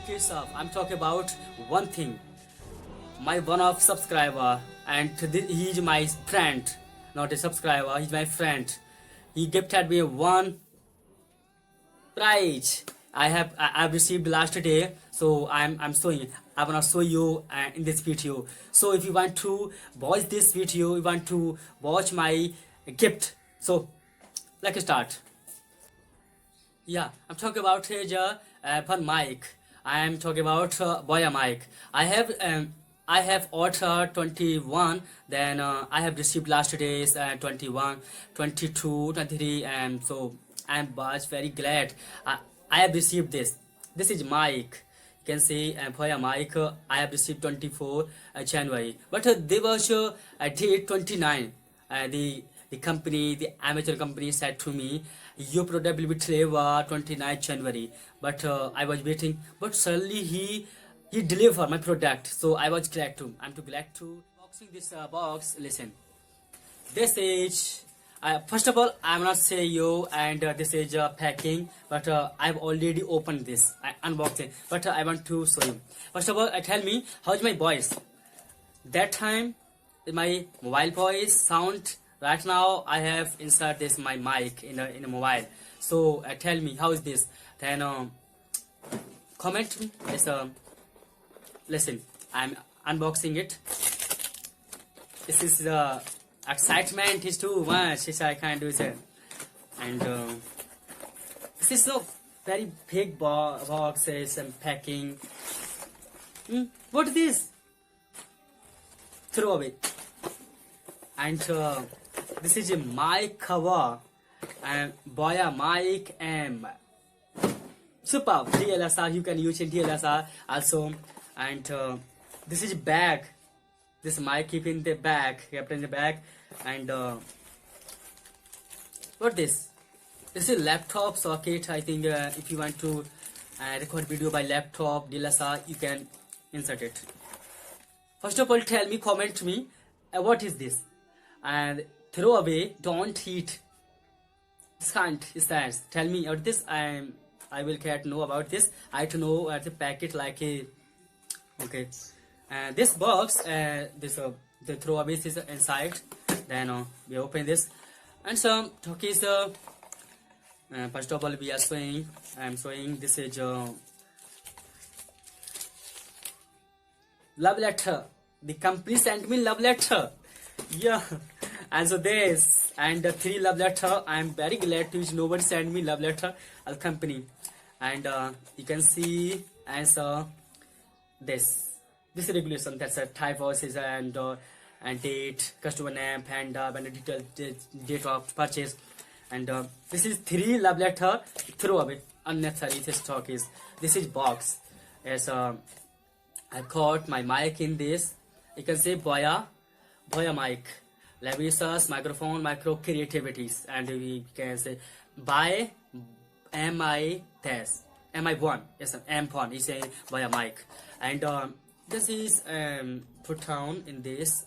kids off. I'm talking about one thing. My one of subscriber, and he is my friend, not a subscriber. He's my friend. He gifted me one prize. I've received last day, so I'm showing. I wanna show you in this video. So if you want to watch this video, you want to watch my gift. So let's start. Yeah, I'm talking about his one mic. I am talking about Boya mic. I have ordered 21, then I have received last days 21, 22, 23, and so I was very glad. I have received this. This is mic. You can see Boya mic. I have received 24 January, but there was a date 29. The company, the amateur company said to me, your product will be delivered 29 January. But I was waiting, but suddenly he delivered my product. So I was glad to. I'm too glad to boxing this box. Listen, this is first of all I'm not say you, and this is packing, but I've already opened this. I unboxed it, but I want to show you. First of all, tell me how's my voice. That time my mobile voice sound. Right now I have inserted this my mic in a mobile. So tell me how is this. Then comment me. Yes, listen, I'm unboxing it. This is excitement is too much. I can't do it. And this is so very big boxes and packing. What is this? Throw away. And this is a mic cover and Boya mic and super DSLR. You can use in DSLR also. And this is bag. This mic keep in the bag, kept in the bag. And what this? This is laptop socket. I think if you want to record video by laptop DSLR, you can insert it. First of all, tell me, comment me, what is this? And throw away, don't eat. Can't stand. Tell me about this. I will get know about this. I to know at the packet like a okay. This box, the throw away is inside. Then we open this, and some talkies. First of all, we are showing. I'm showing this is love letter. The company sent me love letter. Yeah, and so this and the 3 love letter. I am very glad to nobody sent me love letter. Al company, and you can see as this regulation. That's a type voices and date, customer name, and detail date of purchase. And this is 3 love letter. Throw away unnecessary. This stock is this is box. As I got my mic in this. You can say Boya mic, lavalier microphone, micro creativities, and we can say By-m1, yes, M1 is a Boya mic, and this is put down in this.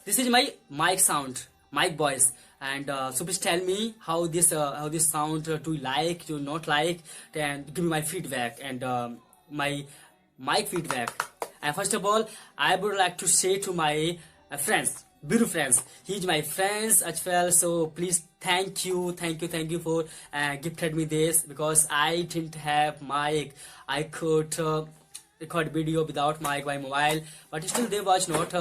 This is my mic sound, mic voice, and so please tell me how this sound do you like, do you not like, and give me my feedback and my mic feedback. And first of all, I would like to say to my friends, beautiful friends, he's my friends as well. So please, thank you for gifted me this, because I didn't have mic. I could record video without mic by mobile, but still they was not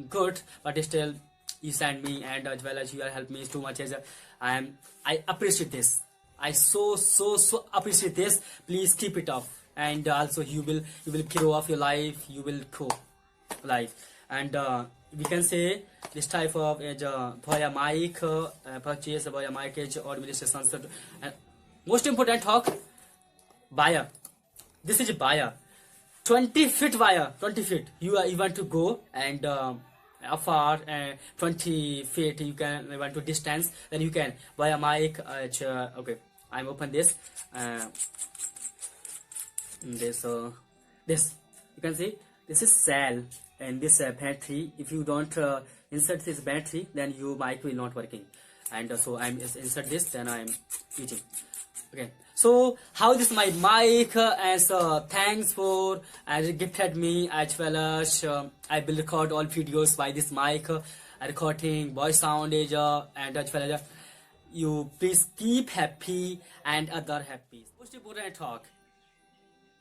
good. But still, you send me, and as well as you are help me too much. As I appreciate this. I so appreciate this. Please keep it up. And also you will grow off your life, you will grow life. And we can say this type of Boya mic purchase Boya mic administration. And most important talk buyer. This is a buyer, 20 feet wire, 20 feet. You want to go and afar 20 feet you want to distance, then you can buy a mic. Okay, I'm open this. This you can see this is cell, and this battery. If you don't insert this battery, then your mic will not working. And so I'm insert this, then I'm using. Okay, So how this my mic and so thanks for gifted me, as well as I will record all videos by this mic, recording voice sound and as well as you please keep happy and other happy. Most important talk.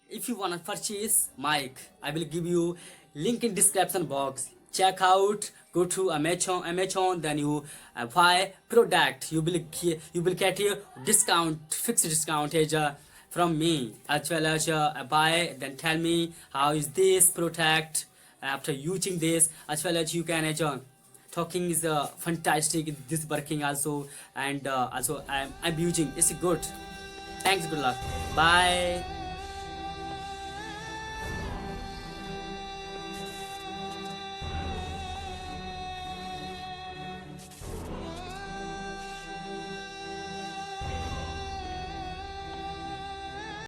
If you wanna purchase mic, I will give you link in description box. Check out, go to Amazon, then you buy product. You will get a discount, fixed discount from me, as well as buy. Then tell me how is this product after using this, as well as you can talking is fantastic. This working also, and also I'm using. It's good. Thanks. Good luck. Bye.